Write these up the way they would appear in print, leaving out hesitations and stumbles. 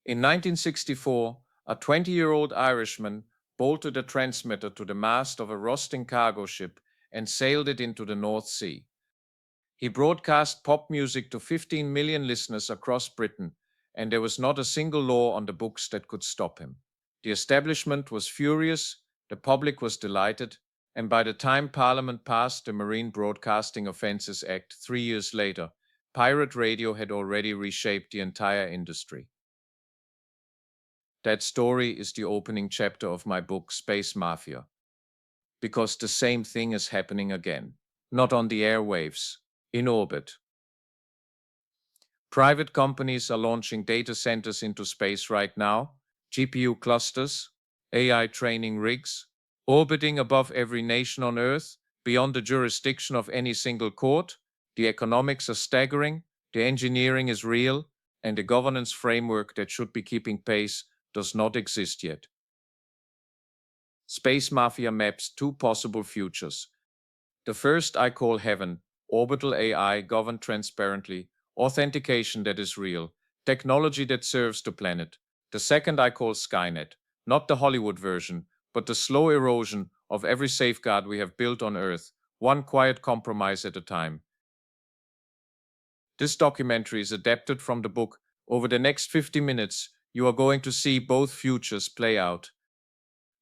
In 1964, a 20-year-old Irishman bolted a transmitter to the mast of a rusting cargo ship and sailed it into the North Sea. He broadcast pop music to 15 million listeners across Britain, and there was not a single law on the books that could stop him. The establishment was furious, the public was delighted, and by the time Parliament passed the Marine Broadcasting Offences Act 3 years later, pirate radio had already reshaped the entire industry. That story is the opening chapter of my book, Space Mafia. Because the same thing is happening again. Not on the airwaves, in orbit. Private companies are launching data centers into space right now, GPU clusters, AI training rigs, orbiting above every nation on Earth, beyond the jurisdiction of any single court. The economics are staggering, the engineering is real, and the governance framework that should be keeping pace does not exist yet. Space Mafia maps two possible futures. The first I call heaven, orbital AI governed transparently, authentication that is real, technology that serves the planet. The second I call Skynet, not the Hollywood version, but the slow erosion of every safeguard we have built on Earth, one quiet compromise at a time. This documentary is adapted from the book. Over the next 50 minutes, you are going to see both futures play out.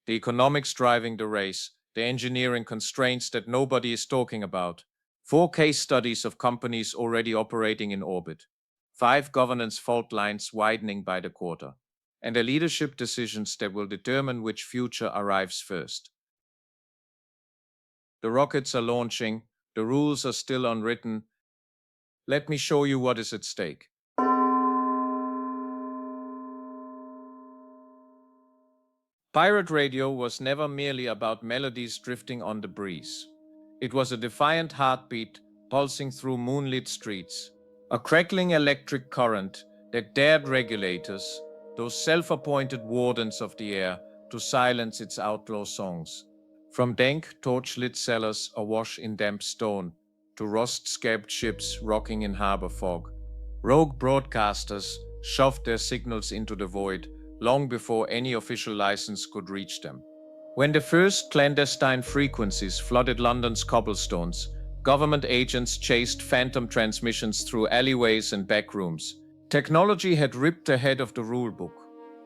The economics driving the race, the engineering constraints that nobody is talking about, 4 case studies of companies already operating in orbit, 5 governance fault lines widening by the quarter, and the leadership decisions that will determine which future arrives first. The rockets are launching, the rules are still unwritten. Let me show you what is at stake. Pirate radio was never merely about melodies drifting on the breeze. It was a defiant heartbeat pulsing through moonlit streets, a crackling electric current that dared regulators, those self-appointed wardens of the air, to silence its outlaw songs. From dank, torch-lit cellars awash in damp stone, to rust-scabbed ships rocking in harbor fog, rogue broadcasters shoved their signals into the void long before any official license could reach them. When the first clandestine frequencies flooded London's cobblestones, government agents chased phantom transmissions through alleyways and back rooms. Technology had ripped ahead of the rulebook,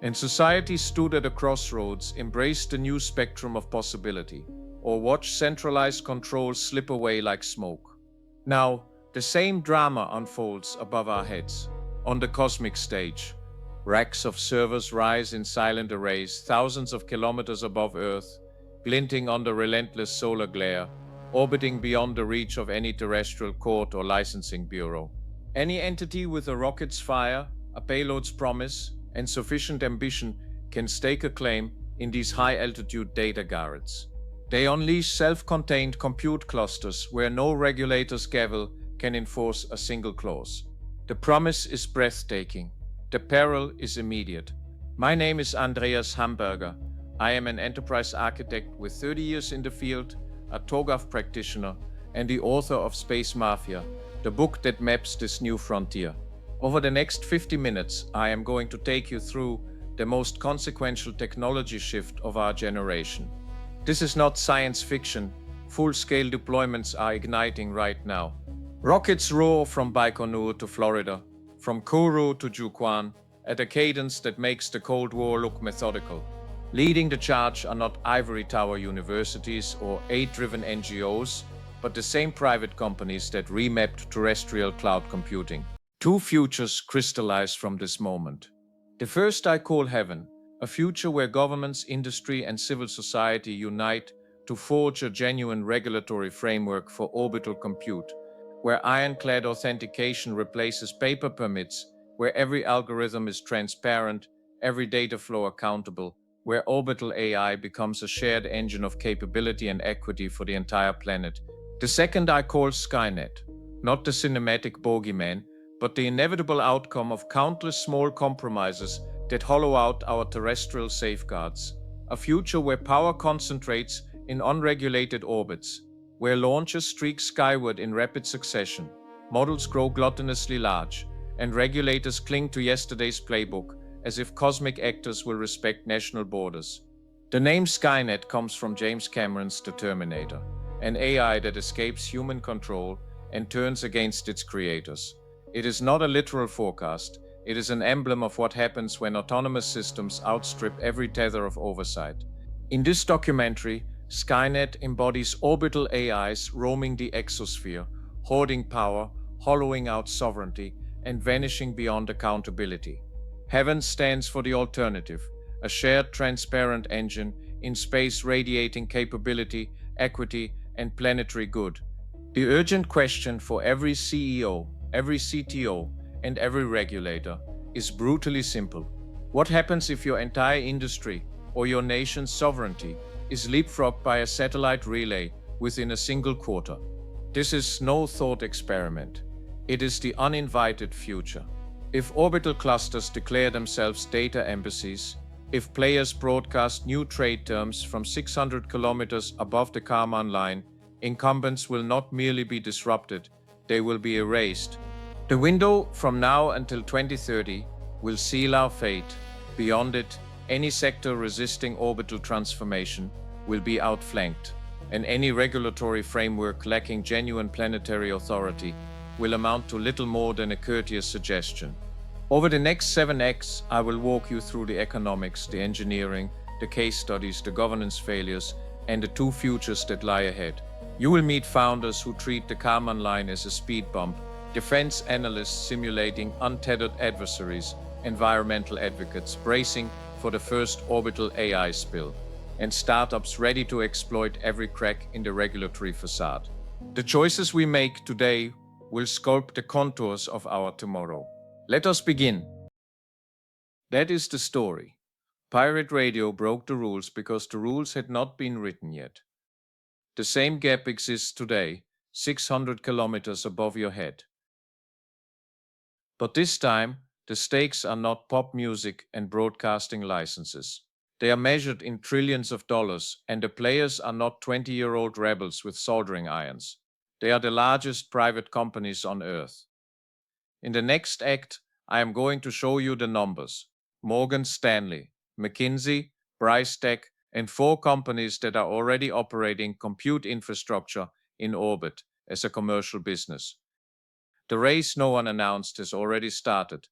and society stood at a crossroads, embraced the new spectrum of possibility, or watched centralized control slip away like smoke. Now, the same drama unfolds above our heads, on the cosmic stage. Racks of servers rise in silent arrays, thousands of kilometers above Earth, glinting under relentless solar glare, orbiting beyond the reach of any terrestrial court or licensing bureau. Any entity with a rocket's fire, a payload's promise, and sufficient ambition can stake a claim in these high-altitude data garrets. They unleash self-contained compute clusters where no regulator's gavel can enforce a single clause. The promise is breathtaking. The peril is immediate. My name is Andreas Hamberger. I am an enterprise architect with 30 years in the field, a TOGAF practitioner, and the author of Space Mafia, the book that maps this new frontier. Over the next 50 minutes, I am going to take you through the most consequential technology shift of our generation. This is not science fiction. Full-scale deployments are igniting right now. Rockets roar from Baikonur to Florida, from Kourou to Jiuquan, at a cadence that makes the Cold War look methodical. Leading the charge are not ivory tower universities or aid-driven NGOs, but the same private companies that remapped terrestrial cloud computing. 2 futures crystallize from this moment. The first I call heaven, a future where governments, industry, and civil society unite to forge a genuine regulatory framework for orbital compute, where ironclad authentication replaces paper permits, where every algorithm is transparent, every data flow accountable, where orbital AI becomes a shared engine of capability and equity for the entire planet. The second I call Skynet, not the cinematic bogeyman, but the inevitable outcome of countless small compromises that hollow out our terrestrial safeguards. A future where power concentrates in unregulated orbits, where launches streak skyward in rapid succession, models grow gluttonously large, and regulators cling to yesterday's playbook, as if cosmic actors will respect national borders. The name Skynet comes from James Cameron's The Terminator, an AI that escapes human control and turns against its creators. It is not a literal forecast, it is an emblem of what happens when autonomous systems outstrip every tether of oversight. In this documentary, Skynet embodies orbital AIs roaming the exosphere, hoarding power, hollowing out sovereignty, and vanishing beyond accountability. Heaven stands for the alternative, a shared transparent engine in space radiating capability, equity, and planetary good. The urgent question for every CEO, every CTO, and every regulator is brutally simple. What happens if your entire industry or your nation's sovereignty is leapfrogged by a satellite relay within a single quarter? This is no thought experiment. It is the uninvited future. If orbital clusters declare themselves data embassies, if players broadcast new trade terms from 600 kilometers above the Kármán line, incumbents will not merely be disrupted, they will be erased. The window from now until 2030 will seal our fate. Beyond it, any sector resisting orbital transformation will be outflanked, and any regulatory framework lacking genuine planetary authority will amount to little more than a courteous suggestion. Over the next 7x, I will walk you through the economics, the engineering, the case studies, the governance failures, and the two futures that lie ahead. You will meet founders who treat the Kármán line as a speed bump, defense analysts simulating untethered adversaries, environmental advocates bracing for the first orbital AI spill, and startups ready to exploit every crack in the regulatory facade. The choices we make today will sculpt the contours of our tomorrow. Let us begin. That is the story. Pirate radio broke the rules because the rules had not been written yet. The same gap exists today, 600 kilometers above your head. But this time, the stakes are not pop music and broadcasting licenses. They are measured in trillions of dollars, and the players are not 20-year-old rebels with soldering irons. They are the largest private companies on Earth. In the next act, I am going to show you the numbers. Morgan Stanley, McKinsey, Bricetech, and 4 companies that are already operating compute infrastructure in orbit as a commercial business. The race no one announced has already started.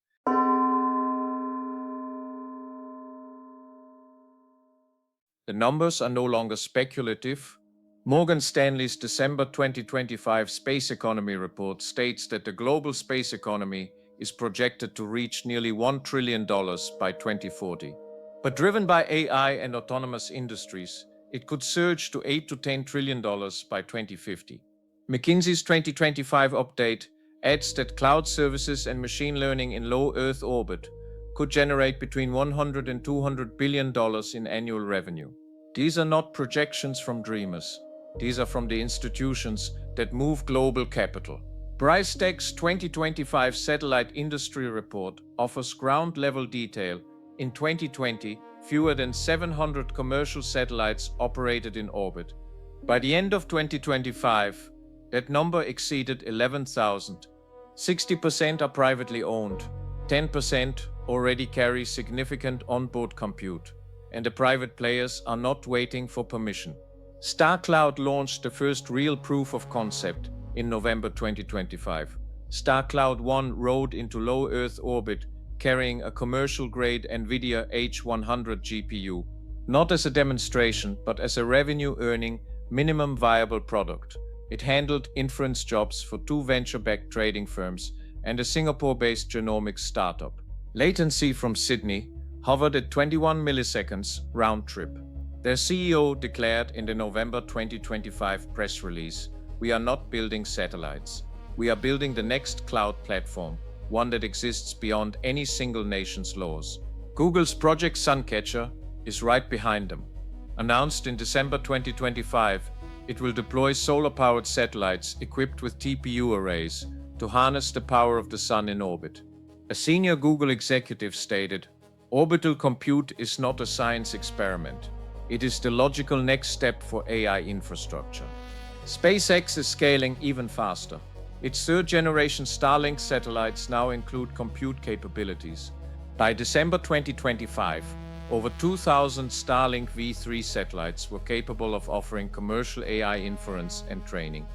The numbers are no longer speculative. Morgan Stanley's December 2025 Space Economy Report states that the global space economy is projected to reach nearly $1 trillion by 2040. But driven by AI and autonomous industries, it could surge to $8 to $10 trillion by 2050. McKinsey's 2025 update adds that cloud services and machine learning in low Earth orbit could generate between $100 and $200 billion in annual revenue. These are not projections from dreamers. These are from the institutions that move global capital. Bricetech's 2025 Satellite Industry Report offers ground-level detail. In 2020, fewer than 700 commercial satellites operated in orbit. By the end of 2025, that number exceeded 11,000. 60% are privately owned, 10% already carry significant onboard compute, and the private players are not waiting for permission. Starcloud launched the first real proof of concept in November 2025. Starcloud 1 rode into low Earth orbit carrying a commercial-grade NVIDIA H100 GPU, not as a demonstration but as a revenue-earning, minimum viable product. It handled inference jobs for 2 venture-backed trading firms and a Singapore-based genomics startup. Latency from Sydney hovered at 21 milliseconds round trip. Their CEO declared in the November 2025 press release, "We are not building satellites. We are building the next cloud platform, one that exists beyond any single nation's laws." Google's Project Suncatcher is right behind them. Announced in December 2025, it will deploy solar-powered satellites equipped with TPU arrays to harness the power of the sun in orbit. A senior Google executive stated, "Orbital compute is not a science experiment. It is the logical next step for AI infrastructure." SpaceX is scaling even faster. Its third-generation Starlink satellites now include compute capabilities. By December 2025, over 2,000 Starlink V3 satellites were capable of offering commercial AI inference and training.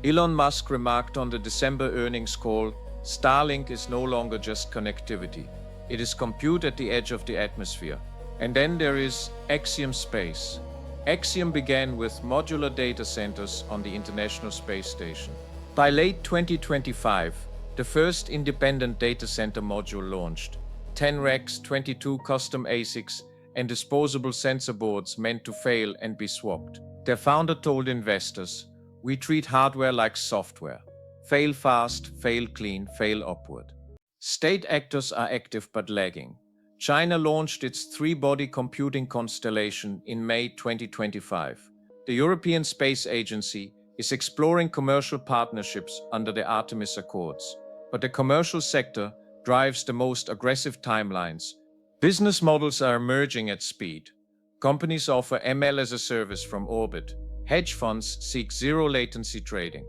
Elon Musk remarked on the December earnings call, "Starlink is no longer just connectivity. It is compute at the edge of the atmosphere." And then there is Axiom Space. Axiom began with modular data centers on the International Space Station. By late 2025, the first independent data center module launched. 10 racks, 22 custom ASICs, and disposable sensor boards meant to fail and be swapped. Their founder told investors, "We treat hardware like software. Fail fast, fail clean, fail upward." State actors are active but lagging. China launched its three-body computing constellation in May 2025. The European Space Agency is exploring commercial partnerships under the Artemis Accords. But the commercial sector drives the most aggressive timelines. Business models are emerging at speed. Companies offer ML as a service from orbit. Hedge funds seek zero-latency trading.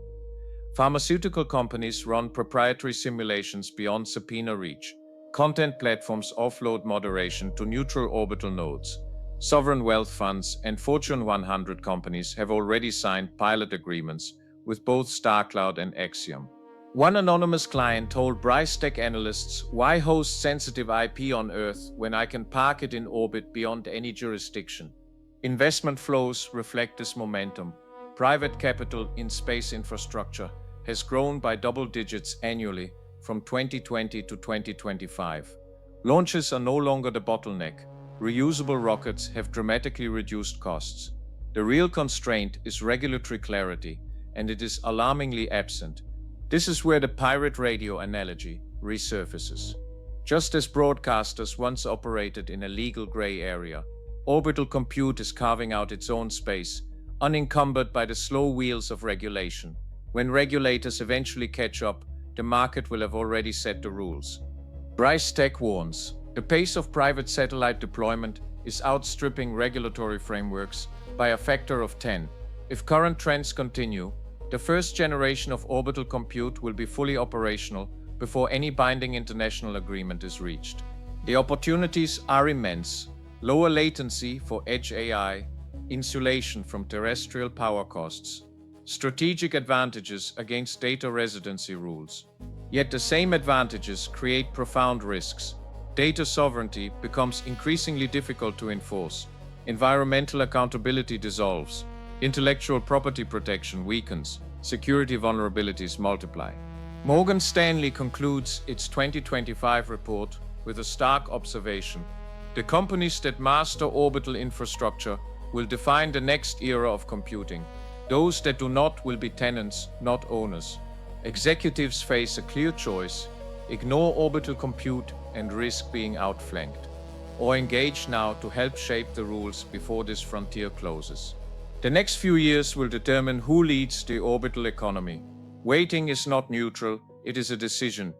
Pharmaceutical companies run proprietary simulations beyond subpoena reach. Content platforms offload moderation to neutral orbital nodes. Sovereign wealth funds and Fortune 100 companies have already signed pilot agreements with both Starcloud and Axiom. One anonymous client told Bryce Tech analysts, "Why host sensitive IP on Earth when I can park it in orbit beyond any jurisdiction?" Investment flows reflect this momentum. Private capital in space infrastructure has grown by double digits annually from 2020 to 2025. Launches are no longer the bottleneck. Reusable rockets have dramatically reduced costs. The real constraint is regulatory clarity, and it is alarmingly absent. This is where the pirate radio analogy resurfaces. Just as broadcasters once operated in a legal gray area, orbital compute is carving out its own space, unencumbered by the slow wheels of regulation. When regulators eventually catch up, the market will have already set the rules. Bryce Tech warns, the pace of private satellite deployment is outstripping regulatory frameworks by a factor of 10. If current trends continue, the first generation of orbital compute will be fully operational before any binding international agreement is reached. The opportunities are immense. Lower latency for edge AI, insulation from terrestrial power costs, strategic advantages against data residency rules. Yet the same advantages create profound risks. Data sovereignty becomes increasingly difficult to enforce. Environmental accountability dissolves. Intellectual property protection weakens. Security vulnerabilities multiply. Morgan Stanley concludes its 2025 report with a stark observation. The companies that master orbital infrastructure will define the next era of computing. Those that do not will be tenants, not owners. Executives face a clear choice: ignore orbital compute and risk being outflanked, or engage now to help shape the rules before this frontier closes. The next few years will determine who leads the orbital economy. Waiting is not neutral, it is a decision.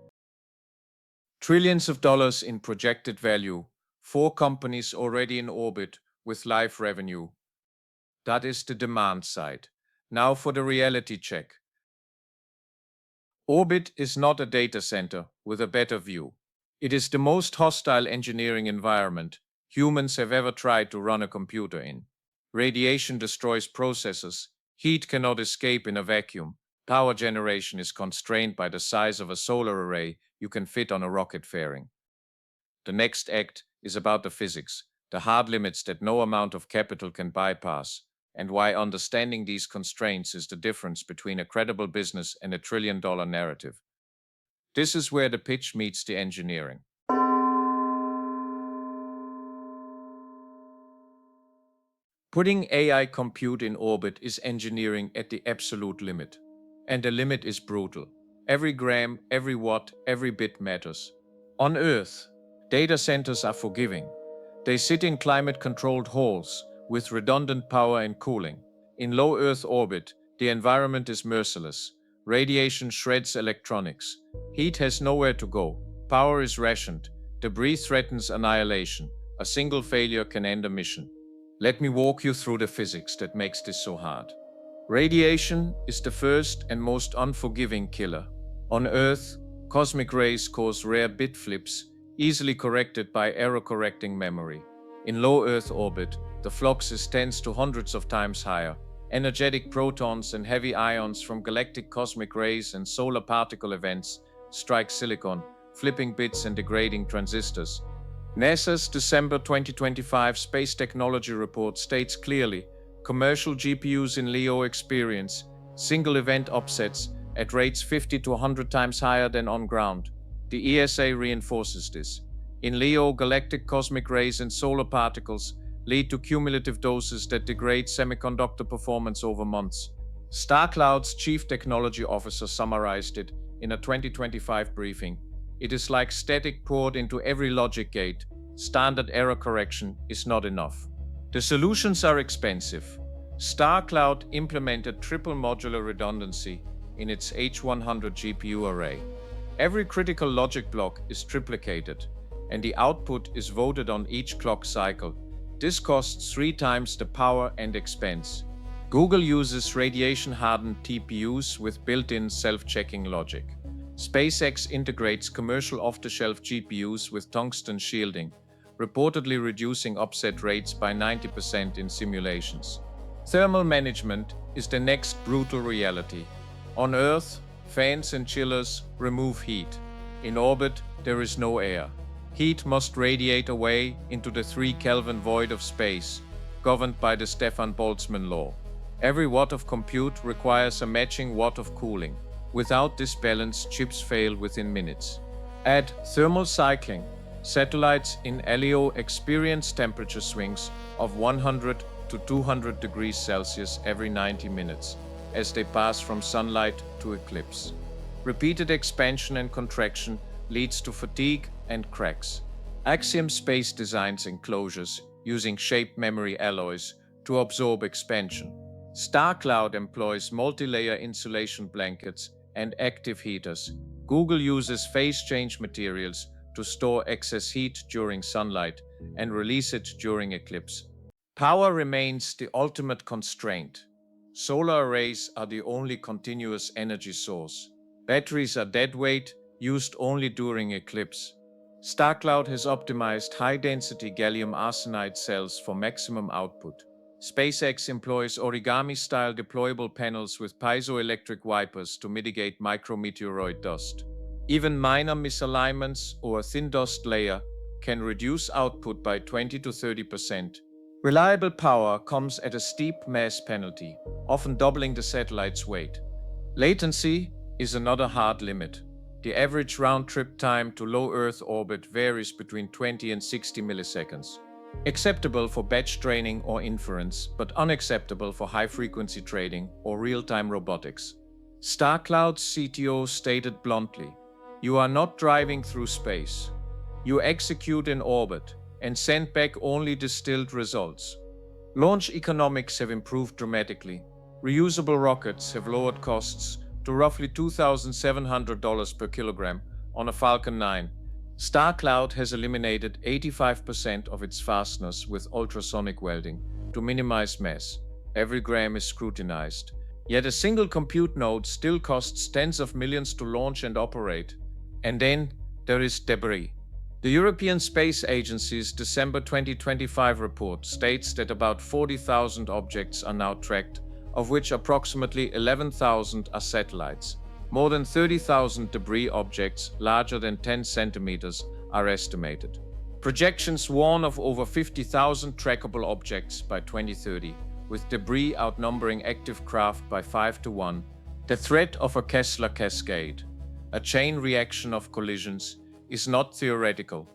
Trillions of dollars in projected value, 4 companies already in orbit with live revenue. That is the demand side. Now for the reality check. Orbit is not a data center with a better view. It is the most hostile engineering environment humans have ever tried to run a computer in. Radiation destroys processors. Heat cannot escape in a vacuum. Power generation is constrained by the size of a solar array you can fit on a rocket fairing. The next act is about the physics, the hard limits that no amount of capital can bypass, and why understanding these constraints is the difference between a credible business and a trillion-dollar narrative. This is where the pitch meets the engineering. Putting AI compute in orbit is engineering at the absolute limit. And the limit is brutal. Every gram, every watt, every bit matters. On Earth, data centers are forgiving. They sit in climate-controlled halls with redundant power and cooling. In low Earth orbit, the environment is merciless. Radiation shreds electronics. Heat has nowhere to go. Power is rationed. Debris threatens annihilation. A single failure can end a mission. Let me walk you through the physics that makes this so hard. Radiation is the first and most unforgiving killer. On Earth, cosmic rays cause rare bit flips, easily corrected by error-correcting memory. In low Earth orbit, the flux is tens to hundreds of times higher. Energetic protons and heavy ions from galactic cosmic rays and solar particle events strike silicon, flipping bits and degrading transistors. NASA's December 2025 Space Technology Report states clearly, commercial GPUs in LEO experience single event offsets at rates 50 to 100 times higher than on ground. The ESA reinforces this. In LEO, galactic cosmic rays and solar particles lead to cumulative doses that degrade semiconductor performance over months. Starcloud's chief technology officer summarized it in a 2025 briefing. It is like static poured into every logic gate. Standard error correction is not enough. The solutions are expensive. Starcloud implemented triple modular redundancy in its H100 GPU array. Every critical logic block is triplicated, and the output is voted on each clock cycle. This costs 3 times the power and expense. Google uses radiation-hardened TPUs with built-in self-checking logic. SpaceX integrates commercial off-the-shelf GPUs with tungsten shielding, reportedly reducing offset rates by 90% in simulations. Thermal management is the next brutal reality. On Earth, fans and chillers remove heat. In orbit, there is no air. Heat must radiate away into the 3 Kelvin void of space, governed by the Stefan Boltzmann law. Every watt of compute requires a matching watt of cooling. Without this balance, chips fail within minutes. Add thermal cycling. Satellites in LEO experience temperature swings of 100 to 200 degrees Celsius every 90 minutes as they pass from sunlight to eclipse. Repeated expansion and contraction leads to fatigue and cracks. Axiom Space designs enclosures using shape memory alloys to absorb expansion. Starcloud employs multi-layer insulation blankets and active heaters. Google uses phase change materials to store excess heat during sunlight and release it during eclipse. Power remains the ultimate constraint. Solar arrays are the only continuous energy source. Batteries are deadweight, used only during eclipse. Starcloud has optimized high-density gallium arsenide cells for maximum output. SpaceX employs origami-style deployable panels with piezoelectric wipers to mitigate micrometeoroid dust. Even minor misalignments or a thin dust layer can reduce output by 20 to 30%. Reliable power comes at a steep mass penalty, often doubling the satellite's weight. Latency is another hard limit. The average round-trip time to low Earth orbit varies between 20 and 60 milliseconds. Acceptable for batch training or inference, but unacceptable for high-frequency trading or real-time robotics. Starcloud's CTO stated bluntly, "You are not driving through space. You execute in orbit and send back only distilled results." Launch economics have improved dramatically. Reusable rockets have lowered costs to roughly $2,700 per kilogram on a Falcon 9. Starcloud has eliminated 85% of its fasteners with ultrasonic welding to minimize mass. Every gram is scrutinized. Yet a single compute node still costs tens of millions to launch and operate. And then there is debris. The European Space Agency's December 2025 report states that about 40,000 objects are now tracked, of which approximately 11,000 are satellites. More than 30,000 debris objects larger than 10 centimeters are estimated. Projections warn of over 50,000 trackable objects by 2030, with debris outnumbering active craft by 5 to 1. The threat of a Kessler cascade, a chain reaction of collisions, is not theoretical.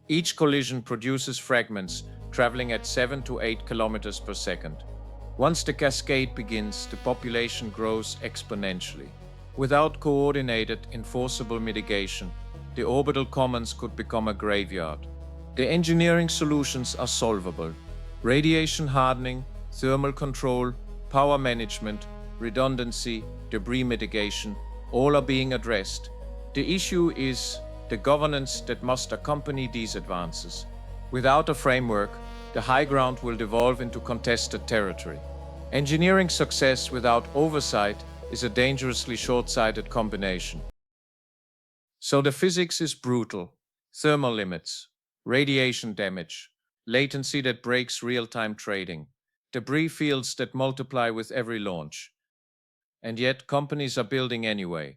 Each collision produces fragments traveling at 7 to 8 kilometers per second. Once the cascade begins, the population grows exponentially. Without coordinated, enforceable mitigation, the orbital commons could become a graveyard. The engineering solutions are solvable. Radiation hardening, thermal control, power management, redundancy, debris mitigation, all are being addressed. The issue is the governance that must accompany these advances. Without a framework, the high ground will devolve into contested territory. Engineering success without oversight is a dangerously short-sighted combination. So the physics is brutal. Thermal limits, radiation damage, latency that breaks real-time trading, debris fields that multiply with every launch. And yet, companies are building anyway.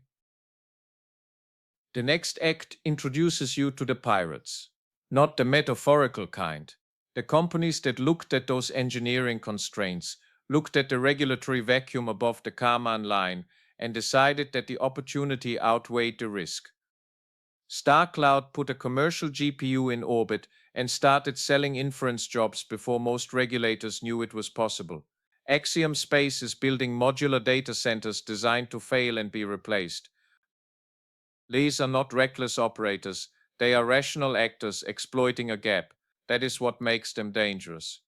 The next act introduces you to the pirates, not the metaphorical kind. The companies that looked at those engineering constraints, looked at the regulatory vacuum above the Kármán line, and decided that the opportunity outweighed the risk. Starcloud put a commercial GPU in orbit and started selling inference jobs before most regulators knew it was possible. Axiom Space is building modular data centers designed to fail and be replaced. These are not reckless operators, they are rational actors exploiting a gap. That is what makes them dangerous.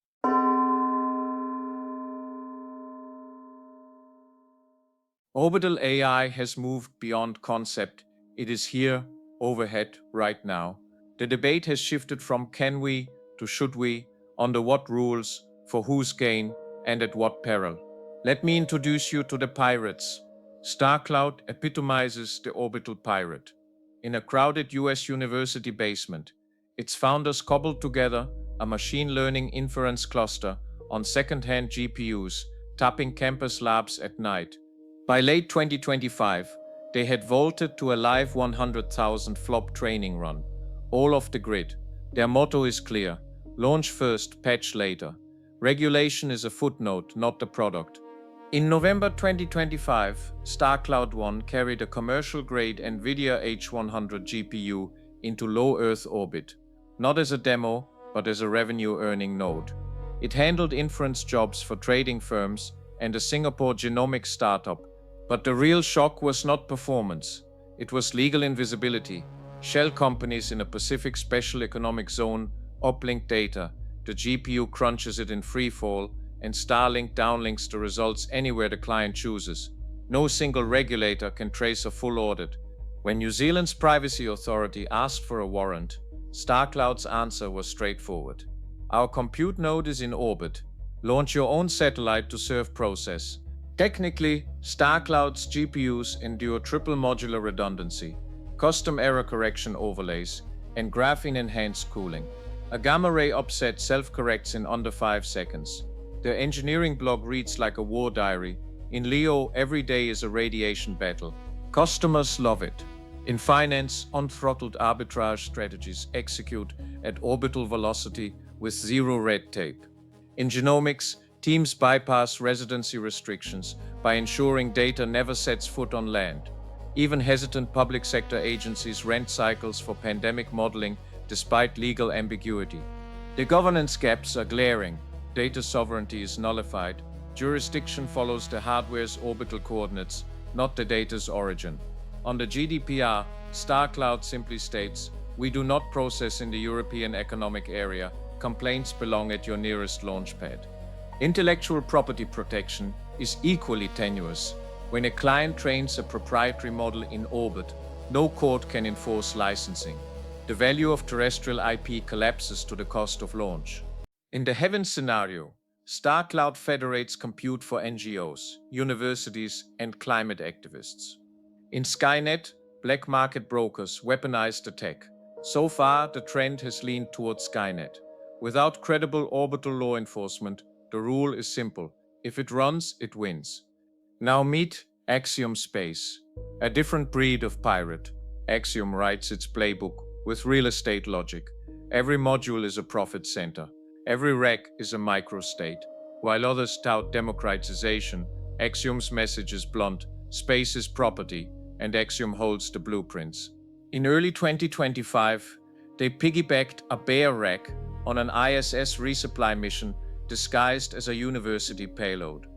Orbital AI has moved beyond concept. It is here, overhead, right now. The debate has shifted from can we to should we, under what rules, for whose gain, and at what peril. Let me introduce you to the pirates. Starcloud epitomizes the orbital pirate. In a crowded US university basement, its founders cobbled together a machine learning inference cluster on second-hand GPUs, tapping campus labs at night. By late 2025, they had vaulted to a live 100,000 flop training run, all off the grid. Their motto is clear: launch first, patch later. Regulation is a footnote, not the product. In November 2025, Starcloud 1 carried a commercial-grade NVIDIA H100 GPU into low Earth orbit, not as a demo, but as a revenue-earning node. It handled inference jobs for trading firms and a Singapore genomics startup, but the real shock was not performance. It was legal invisibility. Shell companies in a Pacific Special Economic Zone uplink data, the GPU crunches it in freefall, and Starlink downlinks the results anywhere the client chooses. No single regulator can trace a full audit. When New Zealand's Privacy Authority asked for a warrant, Starcloud's answer was straightforward. Our compute node is in orbit. Launch your own satellite to serve process. Technically, Starcloud's GPUs endure triple modular redundancy, custom error correction overlays, and graphene-enhanced cooling. A gamma-ray upset self-corrects in under 5 seconds. Their engineering blog reads like a war diary. In Leo, every day is a radiation battle. Customers love it. In finance, unthrottled arbitrage strategies execute at orbital velocity with zero red tape. In genomics, teams bypass residency restrictions by ensuring data never sets foot on land. Even hesitant public sector agencies rent cycles for pandemic modeling despite legal ambiguity. The governance gaps are glaring. Data sovereignty is nullified. Jurisdiction follows the hardware's orbital coordinates, not the data's origin. On the GDPR, Starcloud simply states, "We do not process in the European Economic Area. Complaints belong at your nearest launchpad." Intellectual property protection is equally tenuous. When a client trains a proprietary model in orbit, no court can enforce licensing. The value of terrestrial IP collapses to the cost of launch. In the heavens scenario, Starcloud federates compute for NGOs, universities, and climate activists. In Skynet, black market brokers weaponize the tech. So far, the trend has leaned towards Skynet. Without credible orbital law enforcement, the rule is simple: if it runs, it wins. Now meet Axiom Space, a different breed of pirate. Axiom writes its playbook with real estate logic. Every module is a profit center. Every rack is a microstate. While others tout democratization, Axiom's message is blunt: space is property, and Axiom holds the blueprints. In early 2025, they piggybacked a bare rack on an ISS resupply mission disguised as a university payload.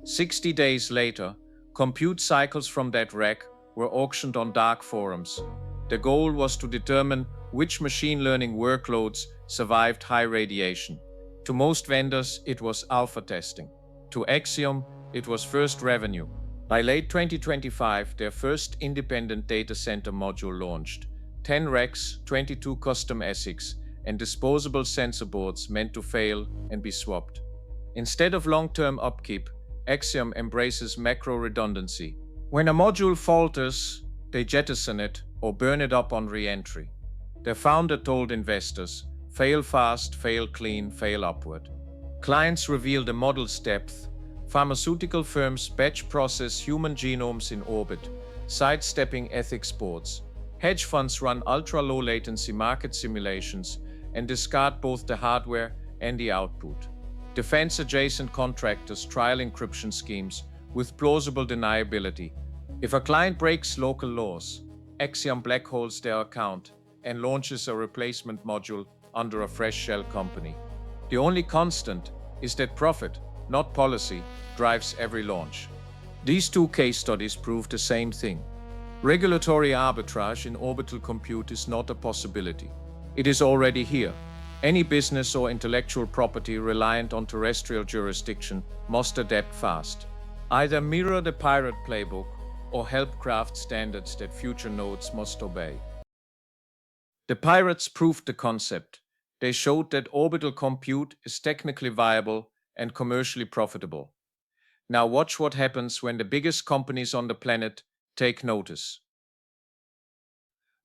60 days later, compute cycles from that rack were auctioned on dark forums. The goal was to determine which machine learning workloads survived high radiation. To most vendors, it was alpha testing. To Axiom, it was first revenue. By late 2025, their first independent data center module launched. 10 racks, 22 custom ASICs, and disposable sensor boards meant to fail and be swapped. Instead of long-term upkeep, Axiom embraces macro redundancy. When a module falters, they jettison it or burn it up on re-entry. Their founder told investors, "Fail fast, fail clean, fail upward." Clients revealed the model's depth. Pharmaceutical firms batch process human genomes in orbit, sidestepping ethics boards. Hedge funds run ultra-low latency market simulations and discard both the hardware and the output. Defense-adjacent contractors trial encryption schemes with plausible deniability. If a client breaks local laws, Axiom black holes their account and launches a replacement module under a fresh shell company. The only constant is that profit, not policy, drives every launch. These two case studies prove the same thing. Regulatory arbitrage in orbital compute is not a possibility. It is already here. Any business or intellectual property reliant on terrestrial jurisdiction must adapt fast. Either mirror the pirate playbook or help craft standards that future nodes must obey. The pirates proved the concept. They showed that orbital compute is technically viable and commercially profitable. Now watch what happens when the biggest companies on the planet take notice.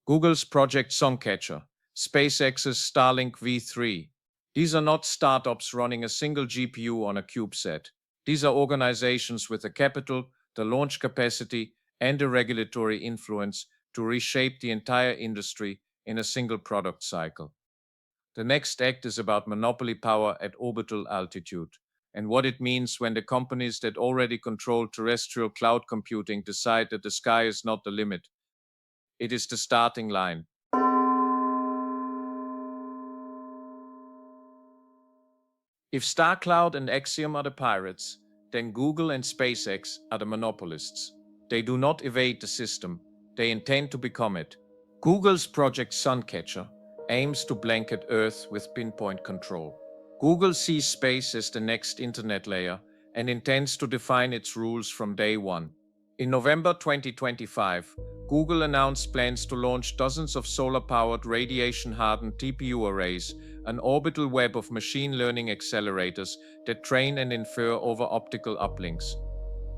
Google's Project Suncatcher, SpaceX's Starlink V3. These are not startups running a single GPU on a CubeSat. These are organizations with the capital, the launch capacity, and the regulatory influence to reshape the entire industry in a single product cycle. The next act is about monopoly power at orbital altitude, and what it means when the companies that already control terrestrial cloud computing decide that the sky is not the limit. It is the starting line. If Starcloud and Axiom are the pirates, then Google and SpaceX are the monopolists. They do not evade the system, they intend to become it. Google's Project Suncatcher aims to blanket Earth with pinpoint control. Google sees space as the next internet layer and intends to define its rules from day one. In November 2025, Google announced plans to launch dozens of solar-powered radiation-hardened TPU arrays, an orbital web of machine learning accelerators that train and infer over optical uplinks.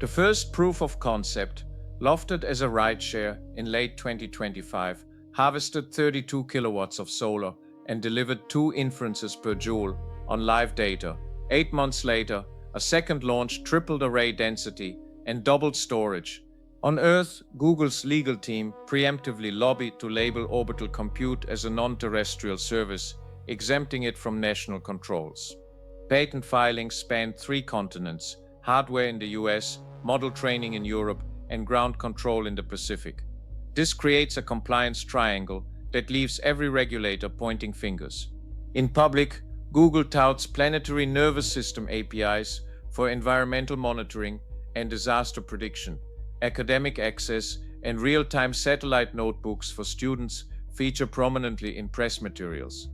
The first proof of concept, lofted as a rideshare in late 2025, harvested 32 kilowatts of solar and delivered 2 inferences per joule on live data. 8 months later, a second launch tripled array density and doubled storage. On Earth, Google's legal team preemptively lobbied to label orbital compute as a non-terrestrial service, exempting it from national controls. Patent filings spanned 3 continents: hardware in the US, model training in Europe, and ground control in the Pacific. This creates a compliance triangle that leaves every regulator pointing fingers. In public, Google touts planetary nervous system APIs for environmental monitoring and disaster prediction. Academic access and real-time satellite notebooks for students feature prominently in press materials.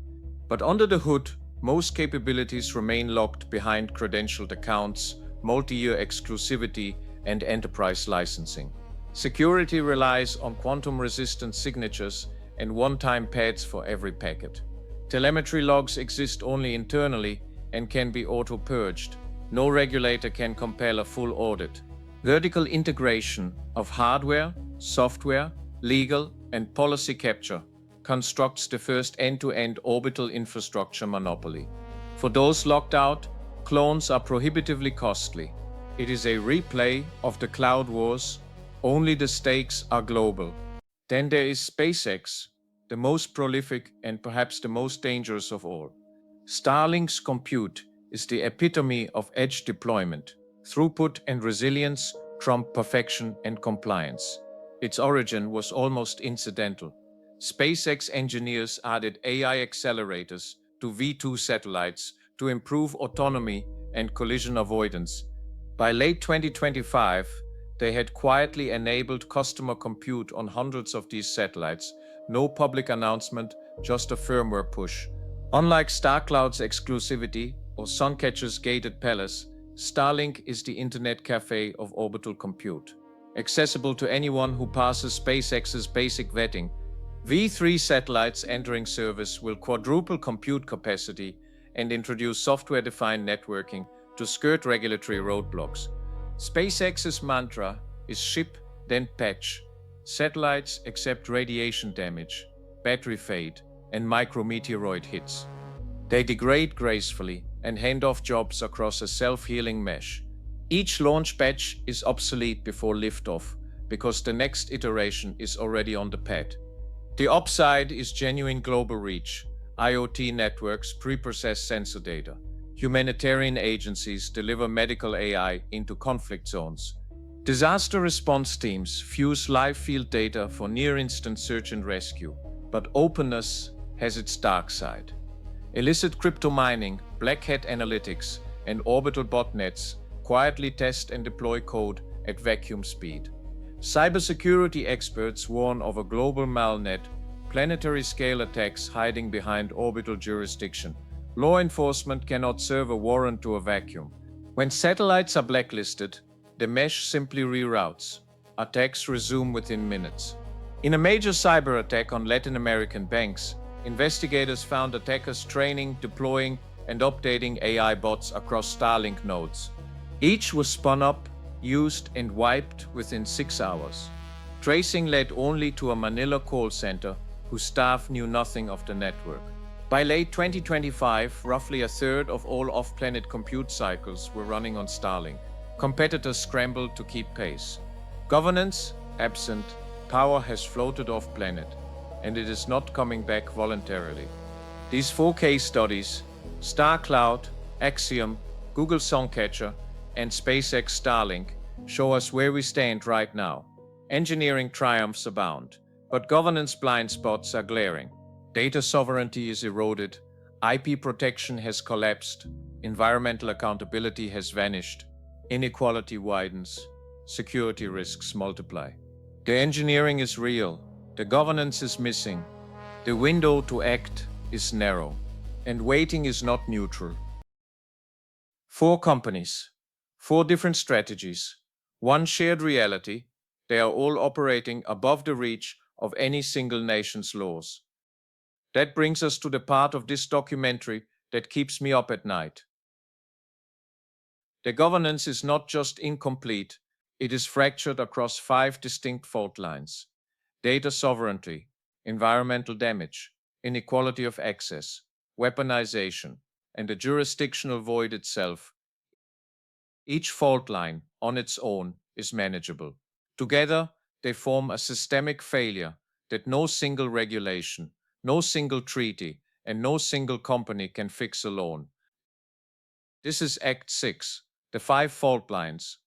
But under the hood, most capabilities remain locked behind credentialed accounts, multi-year exclusivity, and enterprise licensing. Security relies on quantum-resistant signatures and one-time pads for every packet. Telemetry logs exist only internally and can be auto-purged. No regulator can compel a full audit. Vertical integration of hardware, software, legal, and policy capture constructs the first end-to-end orbital infrastructure monopoly. For those locked out, clones are prohibitively costly. It is a replay of the cloud wars, only the stakes are global. Then there is SpaceX, the most prolific and perhaps the most dangerous of all. Starlink's compute is the epitome of edge deployment. Throughput and resilience trump perfection and compliance. Its origin was almost incidental. SpaceX engineers added AI accelerators to V2 satellites to improve autonomy and collision avoidance. By late 2025, they had quietly enabled customer compute on hundreds of these satellites. No public announcement, just a firmware push. Unlike Starcloud's exclusivity or Suncatcher's gated palace, Starlink is the internet cafe of orbital compute. Accessible to anyone who passes SpaceX's basic vetting, V3 satellites entering service will quadruple compute capacity and introduce software-defined networking to skirt regulatory roadblocks. SpaceX's mantra is ship, then patch. Satellites accept radiation damage, battery fade, and micrometeoroid hits. They degrade gracefully and hand off jobs across a self-healing mesh. Each launch batch is obsolete before liftoff because the next iteration is already on the pad. The upside is genuine global reach. IoT networks pre-process sensor data. Humanitarian agencies deliver medical AI into conflict zones. Disaster response teams fuse live field data for near-instant search and rescue. But openness has its dark side. Illicit crypto mining, black hat analytics, and orbital botnets quietly test and deploy code at vacuum speed. Cybersecurity experts warn of a global malnet, planetary-scale attacks hiding behind orbital jurisdiction. Law enforcement cannot serve a warrant to a vacuum. When satellites are blacklisted, the mesh simply reroutes. Attacks resume within minutes. In a major cyber attack on Latin American banks, investigators found attackers training, deploying, and updating AI bots across Starlink nodes. Each was spun up, used, and wiped within 6 hours. Tracing led only to a Manila call center whose staff knew nothing of the network. By late 2025, roughly a third of all off-planet compute cycles were running on Starlink. Competitors scrambled to keep pace. Governance absent, power has floated off-planet, and it is not coming back voluntarily. These 4 case studies, Starcloud, Axiom, Google Suncatcher, and SpaceX Starlink, show us where we stand right now. Engineering triumphs abound, but governance blind spots are glaring. Data sovereignty is eroded, IP protection has collapsed, environmental accountability has vanished, inequality widens, security risks multiply. The engineering is real, the governance is missing, the window to act is narrow, and waiting is not neutral. 4 companies, 4 different strategies, 1 shared reality. They are all operating above the reach of any single nation's laws. That brings us to the part of this documentary that keeps me up at night. The governance is not just incomplete, it is fractured across 5 distinct fault lines. Data sovereignty, environmental damage, inequality of access, weaponization, and the jurisdictional void itself. Each fault line, on its own, is manageable. Together, they form a systemic failure that no single regulation, no single treaty, and no single company can fix alone. This is Act 6, the 5 fault lines.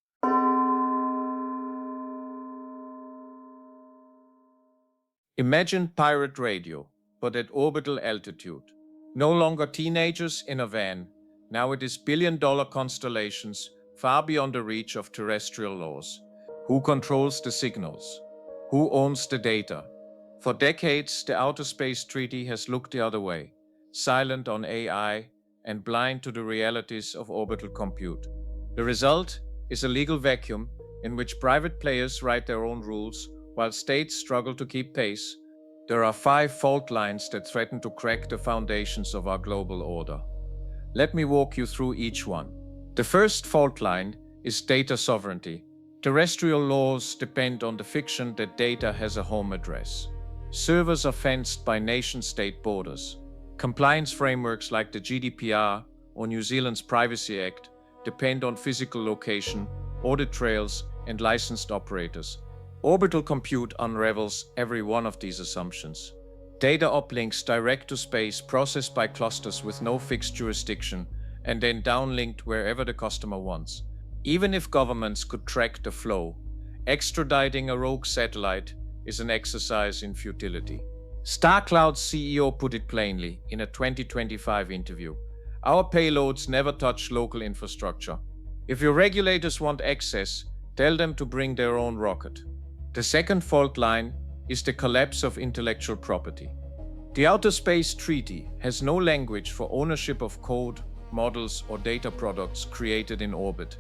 Imagine pirate radio, but at orbital altitude. No longer teenagers in a van, now it is billion-dollar constellations far beyond the reach of terrestrial laws. Who controls the signals? Who owns the data? For decades, the Outer Space Treaty has looked the other way, silent on AI and blind to the realities of orbital compute. The result is a legal vacuum in which private players write their own rules while states struggle to keep pace. There are 5 fault lines that threaten to crack the foundations of our global order. Let me walk you through each one. The first fault line is data sovereignty. Terrestrial laws depend on the fiction that data has a home address. Servers are fenced by nation-state borders. Compliance frameworks like the GDPR or New Zealand's Privacy Act depend on physical location, audit trails, and licensed operators. Orbital compute unravels every one of these assumptions. Data uplinks direct to space processed by clusters with no fixed jurisdiction and then downlinked wherever the customer wants. Even if governments could track the flow, extraditing a rogue satellite is an exercise in futility. Starcloud's CEO put it plainly in a 2025 interview. Our payloads never touch local infrastructure. If your regulators want access, tell them to bring their own rocket. The second fault line is the collapse of intellectual property. The Outer Space Treaty has no language for ownership of code, models, or data products created in orbit.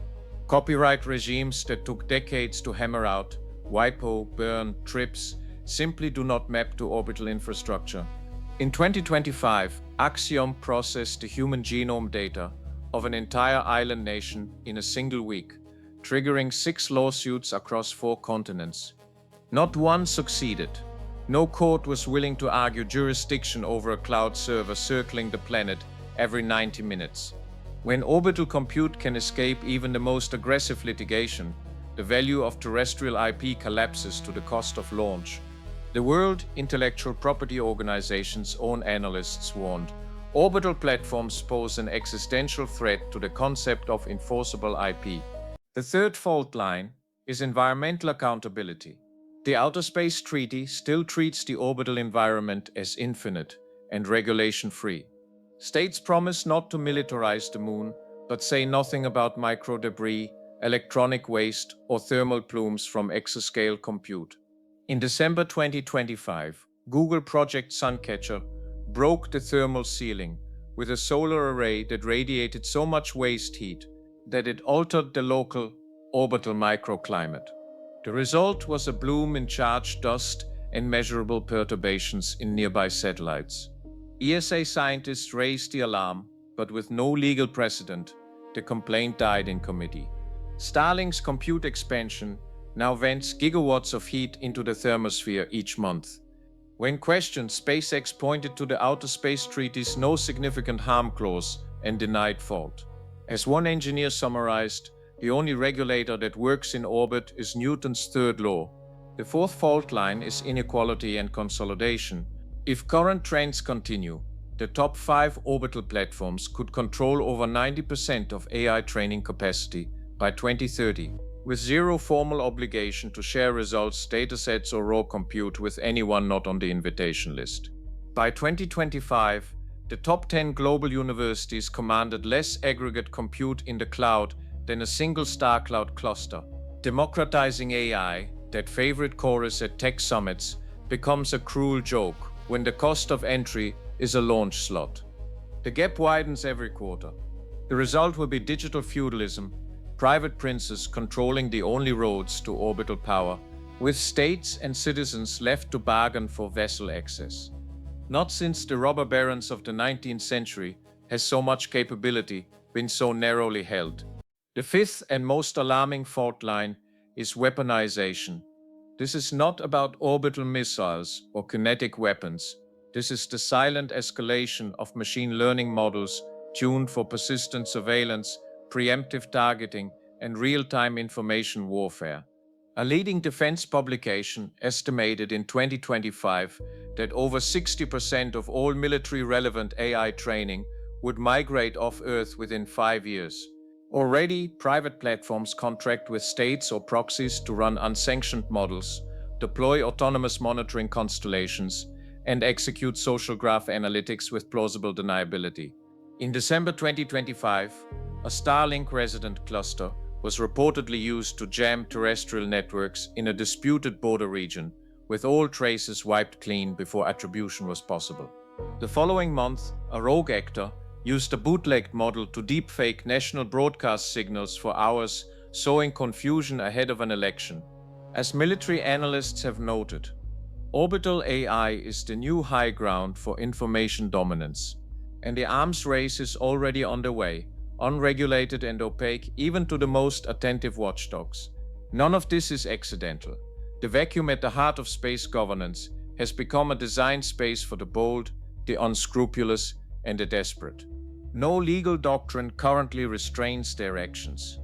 Copyright regimes that took decades to hammer out, WIPO, burn, TRIPS, simply do not map to orbital infrastructure. In 2025, Axiom processed the human genome data of an entire island nation in a single week, triggering 6 lawsuits across 4 continents. Not one succeeded. No court was willing to argue jurisdiction over a cloud server circling the planet every 90 minutes. When orbital compute can escape even the most aggressive litigation, the value of terrestrial IP collapses to the cost of launch. The World Intellectual Property Organization's own analysts warned, orbital platforms pose an existential threat to the concept of enforceable IP. The third fault line is environmental accountability. The Outer Space Treaty still treats the orbital environment as infinite and regulation-free. States promise not to militarize the moon, but say nothing about microdebris, electronic waste, or thermal plumes from exascale compute. In December 2025, Google Project Suncatcher broke the thermal ceiling with a solar array that radiated so much waste heat that it altered the local orbital microclimate. The result was a bloom in charged dust and measurable perturbations in nearby satellites. ESA scientists raised the alarm, but with no legal precedent, the complaint died in committee. Starlink's compute expansion now vents gigawatts of heat into the thermosphere each month. When questioned, SpaceX pointed to the Outer Space Treaty's no significant harm clause and denied fault. As one engineer summarized, the only regulator that works in orbit is Newton's third law. The fourth fault line is inequality and consolidation. If current trends continue, the top 5 orbital platforms could control over 90% of AI training capacity by 2030, with zero formal obligation to share results, datasets, or raw compute with anyone not on the invitation list. By 2025, the top 10 global universities commanded less aggregate compute in the cloud than a single Starcloud cluster. Democratizing AI, that favorite chorus at tech summits, becomes a cruel joke when the cost of entry is a launch slot. The gap widens every quarter. The result will be digital feudalism, private princes controlling the only roads to orbital power, with states and citizens left to bargain for vessel access. Not since the robber barons of the 19th century has so much capability been so narrowly held. The fifth and most alarming fault line is weaponization. This is not about orbital missiles or kinetic weapons. This is the silent escalation of machine learning models tuned for persistent surveillance, preemptive targeting, and real-time information warfare. A leading defense publication estimated in 2025 that over 60% of all military-relevant AI training would migrate off Earth within 5 years. Already, private platforms contract with states or proxies to run unsanctioned models, deploy autonomous monitoring constellations, and execute social graph analytics with plausible deniability. In December 2025, a Starlink resident cluster was reportedly used to jam terrestrial networks in a disputed border region, with all traces wiped clean before attribution was possible. The following month, a rogue actor used a bootlegged model to deepfake national broadcast signals for hours, sowing confusion ahead of an election. As military analysts have noted, orbital AI is the new high ground for information dominance, and the arms race is already underway, unregulated and opaque even to the most attentive watchdogs. None of this is accidental. The vacuum at the heart of space governance has become a design space for the bold, the unscrupulous, and the desperate. No legal doctrine currently restrains their actions.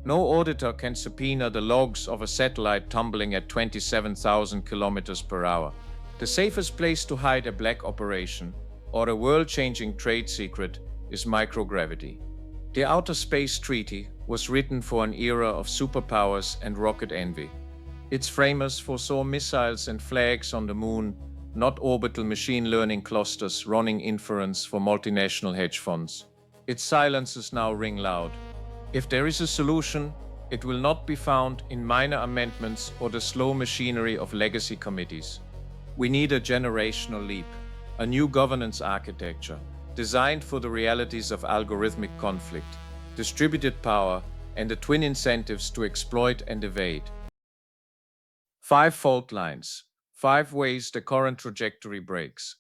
No auditor can subpoena the logs of a satellite tumbling at 27,000 kilometers per hour. The safest place to hide a black operation or a world-changing trade secret is microgravity. The Outer Space Treaty was written for an era of superpowers and rocket envy. Its framers foresaw missiles and flags on the moon, not orbital machine learning clusters running inference for multinational hedge funds. Its silences now ring loud. If there is a solution, it will not be found in minor amendments or the slow machinery of legacy committees. We need a generational leap, a new governance architecture, designed for the realities of algorithmic conflict, distributed power, and the twin incentives to exploit and evade. 5 fault lines. 5 ways the current trajectory breaks.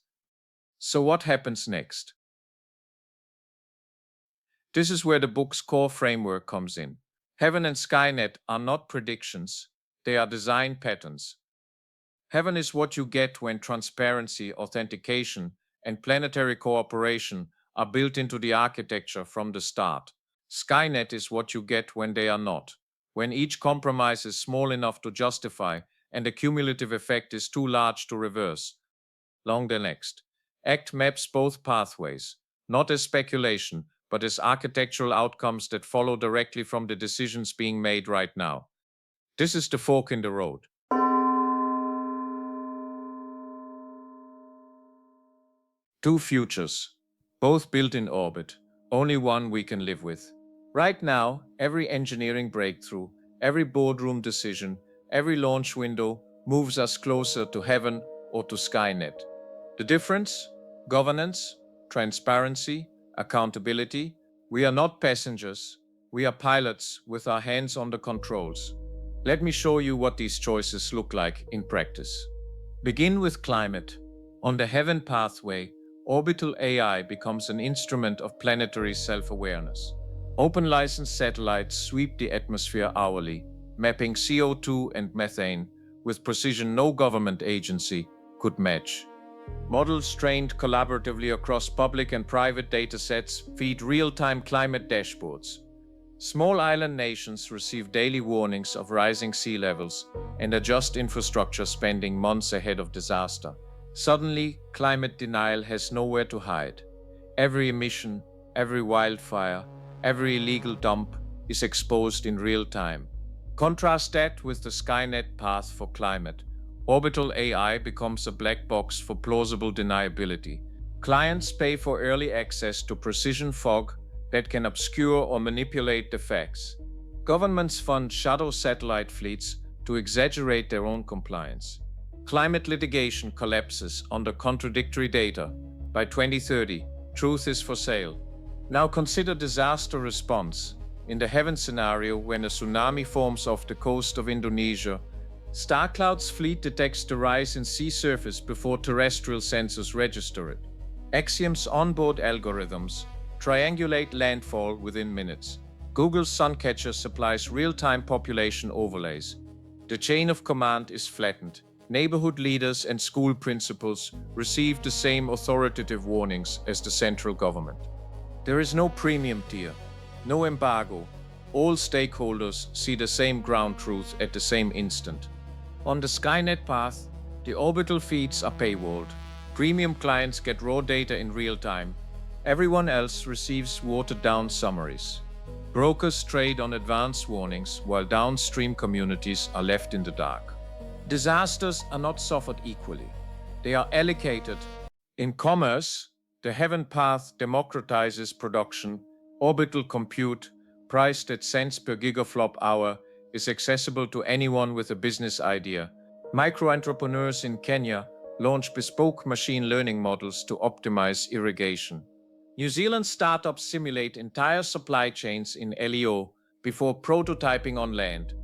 So what happens next? This is where the book's core framework comes in. Heaven and Skynet are not predictions, they are design patterns. Heaven is what you get when transparency, authentication, and planetary cooperation are built into the architecture from the start. Skynet is what you get when they are not, when each compromise is small enough to justify and the cumulative effect is too large to reverse. Long the next. ACT maps both pathways, not as speculation, but as architectural outcomes that follow directly from the decisions being made right now. This is the fork in the road. Two futures, both built in orbit, only one we can live with. Right now, every engineering breakthrough, every boardroom decision, every launch window moves us closer to heaven or to Skynet. The difference? Governance, transparency, accountability. We are not passengers, we are pilots with our hands on the controls. Let me show you what these choices look like in practice. Begin with climate. On the heaven pathway, orbital AI becomes an instrument of planetary self-awareness. Open license satellites sweep the atmosphere hourly, mapping CO2 and methane with precision no government agency could match. Models trained collaboratively across public and private datasets feed real-time climate dashboards. Small island nations receive daily warnings of rising sea levels and adjust infrastructure spending months ahead of disaster. Suddenly, climate denial has nowhere to hide. Every emission, every wildfire, every illegal dump is exposed in real time. Contrast that with the Skynet path for climate. Orbital AI becomes a black box for plausible deniability. Clients pay for early access to precision fog that can obscure or manipulate the facts. Governments fund shadow satellite fleets to exaggerate their own compliance. Climate litigation collapses under contradictory data. By 2030, truth is for sale. Now consider disaster response. In the heaven scenario, when a tsunami forms off the coast of Indonesia, Starcloud's fleet detects the rise in sea surface before terrestrial sensors register it. Axiom's onboard algorithms triangulate landfall within minutes. Google's Suncatcher supplies real-time population overlays. The chain of command is flattened. Neighborhood leaders and school principals receive the same authoritative warnings as the central government. There is no premium tier, no embargo. All stakeholders see the same ground truth at the same instant. On the Skynet path, the orbital feeds are paywalled. Premium clients get raw data in real time. Everyone else receives watered-down summaries. Brokers trade on advanced warnings, while downstream communities are left in the dark. Disasters are not suffered equally. They are allocated. In commerce, the heaven path democratizes production. Orbital compute, priced at cents per gigaflop hour, is accessible to anyone with a business idea. Micro-entrepreneurs in Kenya launch bespoke machine learning models to optimize irrigation. New Zealand startups simulate entire supply chains in LEO before prototyping on land.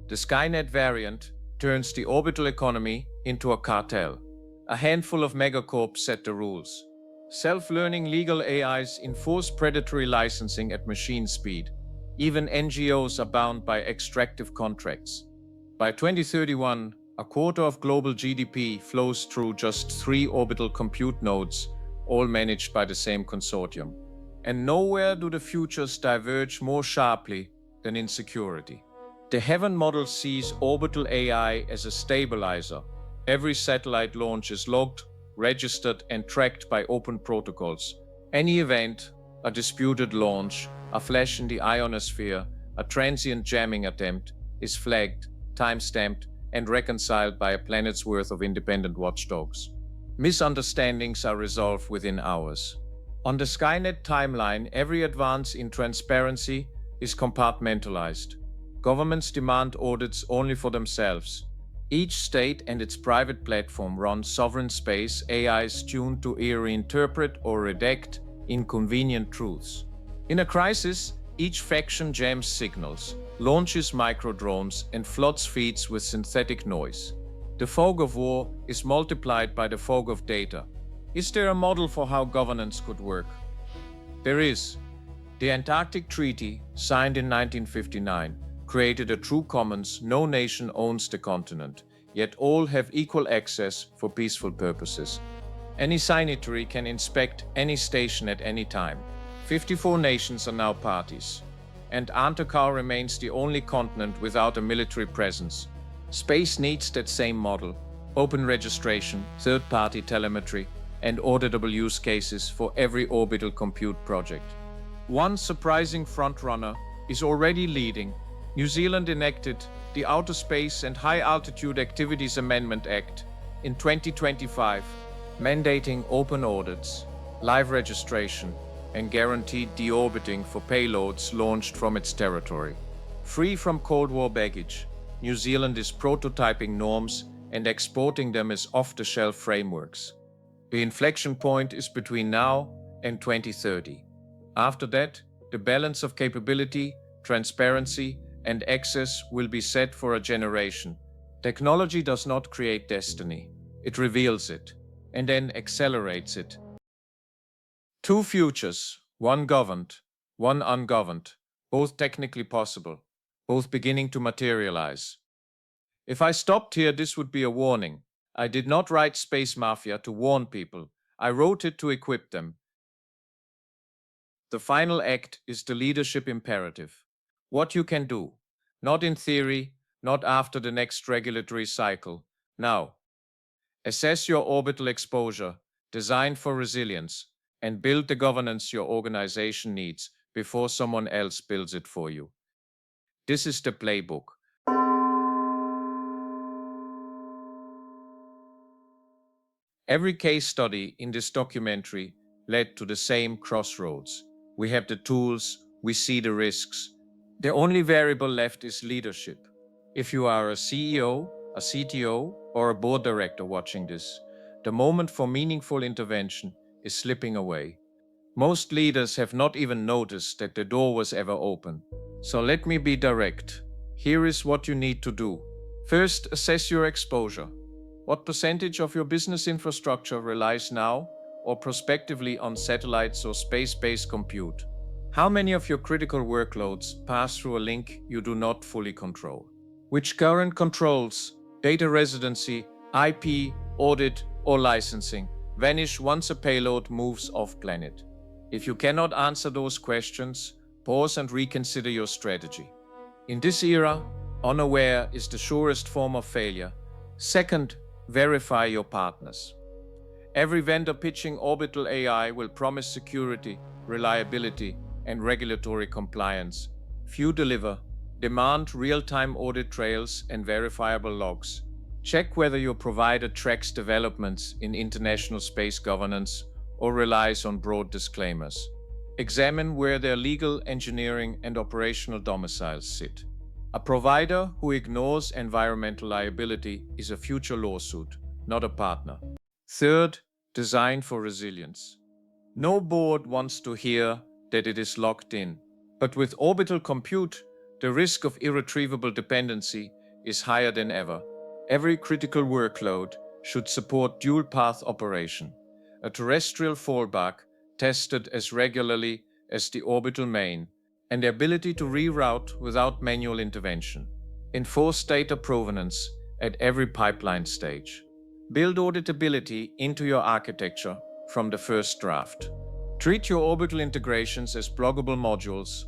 The Skynet variant turns the orbital economy into a cartel. A handful of megacorps set the rules. Self-learning legal AIs enforce predatory licensing at machine speed. Even NGOs are bound by extractive contracts. By 2031, a quarter of global GDP flows through just 3 orbital compute nodes, all managed by the same consortium. And nowhere do the futures diverge more sharply than in security. The Heaven model sees orbital AI as a stabilizer. Every satellite launch is logged, registered, and tracked by open protocols. Any event, a disputed launch, a flash in the ionosphere, a transient jamming attempt, is flagged, time-stamped, and reconciled by a planet's worth of independent watchdogs. Misunderstandings are resolved within hours. On the Skynet timeline, every advance in transparency is compartmentalized. Governments demand audits only for themselves. Each state and its private platform runs sovereign space AIs tuned to either interpret or redact inconvenient truths. In a crisis, each faction jams signals, launches micro-drones, and floods feeds with synthetic noise. The fog of war is multiplied by the fog of data. Is there a model for how governance could work? There is. The Antarctic Treaty, signed in 1959, created a true commons. No nation owns the continent. yet all have equal access for peaceful purposes. Any signatory can inspect any station at any time. 54 nations are now parties, and Antarctica remains the only continent without a military presence. Space needs that same model: open registration, third-party telemetry, and auditable use cases for every orbital compute project. One surprising frontrunner is already leading. New Zealand enacted the Outer Space and High Altitude Activities Amendment Act in 2025, mandating open audits, live registration, and guaranteed deorbiting for payloads launched from its territory. Free from Cold War baggage, New Zealand is prototyping norms and exporting them as off-the-shelf frameworks. The inflection point is between now and 2030. After that, the balance of capability, transparency, and access will be set for a generation. Technology does not create destiny. It reveals it, and then accelerates it. Two futures, one governed, one ungoverned, both technically possible, both beginning to materialize. If I stopped here, this would be a warning. I did not write Space Mafia to warn people. I wrote it to equip them. The final act is the leadership imperative. What you can do, not in theory, not after the next regulatory cycle. Now, assess your orbital exposure, design for resilience, and build the governance your organization needs before someone else builds it for you. This is the playbook. Every case study in this documentary led to the same crossroads. We have the tools, we see the risks. The only variable left is leadership. If you are a CEO, a CTO, or a board director watching this, the moment for meaningful intervention is slipping away. Most leaders have not even noticed that the door was ever open. So let me be direct. Here is what you need to do. First, assess your exposure. What percentage of your business infrastructure relies now or prospectively on satellites or space-based compute? How many of your critical workloads pass through a link you do not fully control? Which current controls, data residency, IP, audit, or licensing vanish once a payload moves off-planet? If you cannot answer those questions, pause and reconsider your strategy. In this era, unaware is the surest form of failure. Second, verify your partners. Every vendor pitching orbital AI will promise security, reliability, and regulatory compliance. Few deliver. Demand real-time audit trails and verifiable logs. Check whether your provider tracks developments in international space governance or relies on broad disclaimers. Examine where their legal, engineering, and operational domiciles sit. A provider who ignores environmental liability is a future lawsuit, not a partner. Third, design for resilience. No board wants to hear that it is locked in, but with orbital compute, the risk of irretrievable dependency is higher than ever. Every critical workload should support dual-path operation, a terrestrial fallback tested as regularly as the orbital main, and the ability to reroute without manual intervention. Enforce data provenance at every pipeline stage. Build auditability into your architecture from the first draft. Treat your orbital integrations as pluggable modules,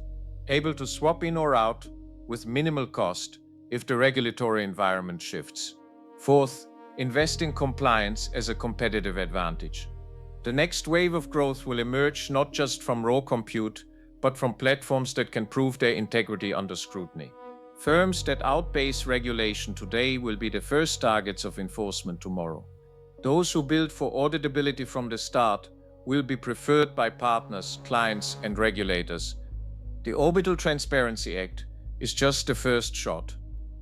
able to swap in or out with minimal cost if the regulatory environment shifts. Fourth, invest in compliance as a competitive advantage. The next wave of growth will emerge not just from raw compute, but from platforms that can prove their integrity under scrutiny. Firms that outpace regulation today will be the first targets of enforcement tomorrow. Those who build for auditability from the start will be preferred by partners, clients, and regulators. The Orbital Transparency Act is just the first shot.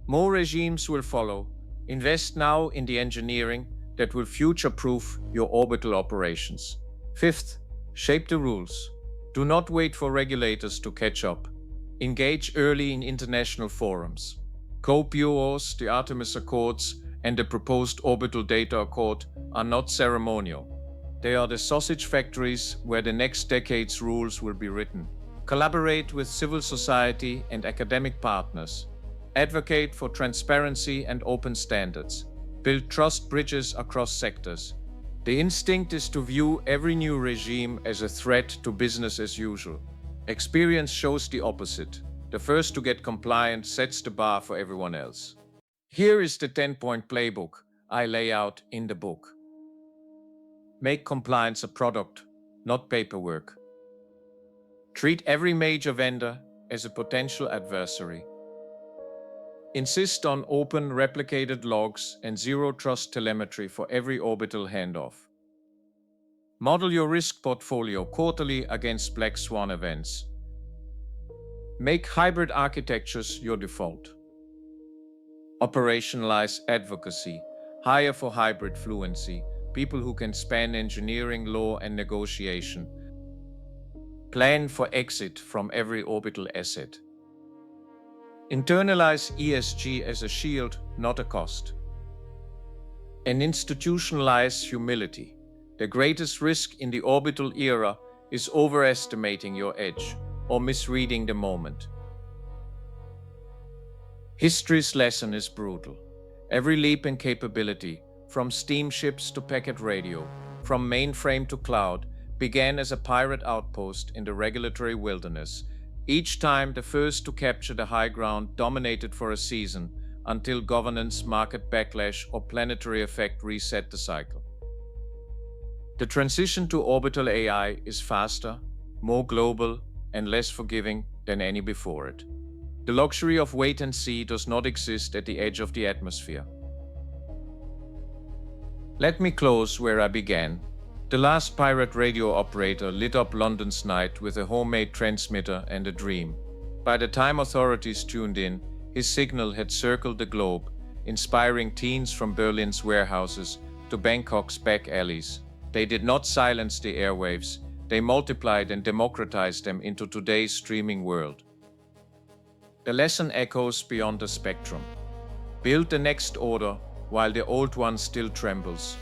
More regimes will follow. Invest now in the engineering that will future-proof your orbital operations. Fifth, shape the rules. Do not wait for regulators to catch up. Engage early in international forums. COPUOS, the Artemis Accords, and the proposed Orbital Data Accord are not ceremonial. They are the sausage factories where the next decade's rules will be written. Collaborate with civil society and academic partners. Advocate for transparency and open standards. build trust bridges across sectors. The instinct is to view every new regime as a threat to business as usual. Experience shows the opposite. The first to get compliant sets the bar for everyone else. Here is the 10-point playbook I lay out in the book. Make compliance a product, not paperwork. Treat every major vendor as a potential adversary. Insist on open, replicated logs and zero-trust telemetry for every orbital handoff. Model your risk portfolio quarterly against black swan events. Make hybrid architectures your default. Operationalize advocacy. Hire for hybrid fluency, people who can span engineering, law, and negotiation. Plan for exit from every orbital asset. Internalize ESG as a shield, not a cost. And institutionalize humility. The greatest risk in the orbital era is overestimating your edge or misreading the moment. History's lesson is brutal. Every leap in capability, from steamships to packet radio, from mainframe to cloud, began as a pirate outpost in the regulatory wilderness. Each time, the first to capture the high ground dominated for a season until governance, market backlash, or planetary effect reset the cycle. The transition to orbital AI is faster, more global, and less forgiving than any before it. The luxury of wait and see does not exist at the edge of the atmosphere. Let me close where I began. The last pirate radio operator lit up London's night with a homemade transmitter and a dream. By the time authorities tuned in, his signal had circled the globe, inspiring teens from Berlin's warehouses to Bangkok's back alleys. They did not silence the airwaves, they multiplied and democratized them into today's streaming world. The lesson echoes beyond the spectrum. Build the next order while the old one still trembles.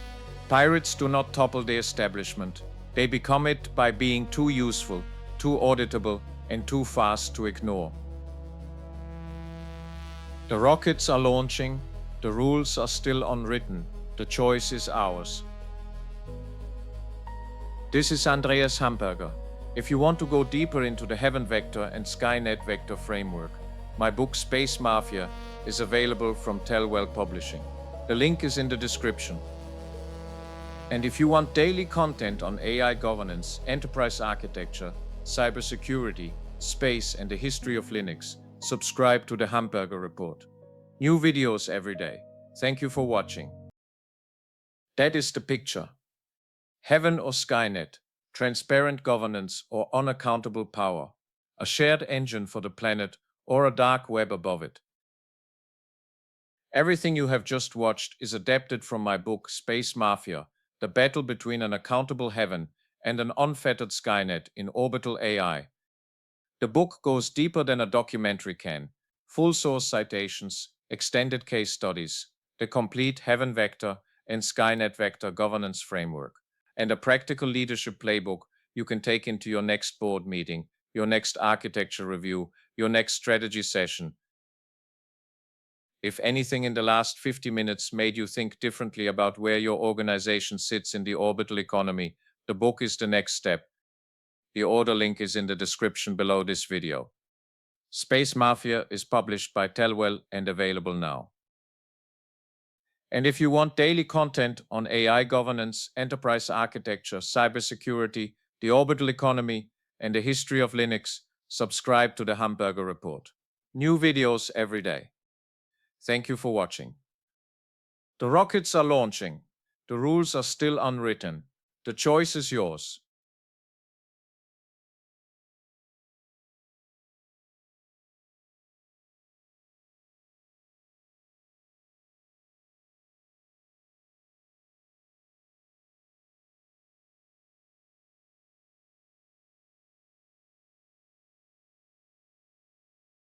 Pirates do not topple the establishment. They become it by being too useful, too auditable, and too fast to ignore. The rockets are launching. The rules are still unwritten. The choice is ours. This is Andreas Hamberger. If you want to go deeper into the Heaven Vector and Skynet Vector framework, my book Space Mafia is available from Tellwell Publishing. The link is in the description. And if you want daily content on AI governance, enterprise architecture, cybersecurity, space, and the history of Linux, subscribe to the Hamberger Report. New videos every day. Thank you for watching. That is the picture. Heaven or Skynet, transparent governance or unaccountable power, a shared engine for the planet or a dark web above it. Everything you have just watched is adapted from my book Space Mafia, the battle between an accountable heaven and an unfettered Skynet in orbital AI. The book goes deeper than a documentary can. Full source citations, extended case studies, the complete Heaven Vector and Skynet Vector governance framework, and a practical leadership playbook you can take into your next board meeting, your next architecture review, your next strategy session. If anything in the last 50 minutes made you think differently about where your organization sits in the orbital economy, the book is the next step. The order link is in the description below this video. Space Mafia is published by Tellwell and available now. And if you want daily content on AI governance, enterprise architecture, cybersecurity, the orbital economy, and the history of Linux, subscribe to the Hamberger Report. New videos every day. Thank you for watching. The rockets are launching. The rules are still unwritten. The choice is yours.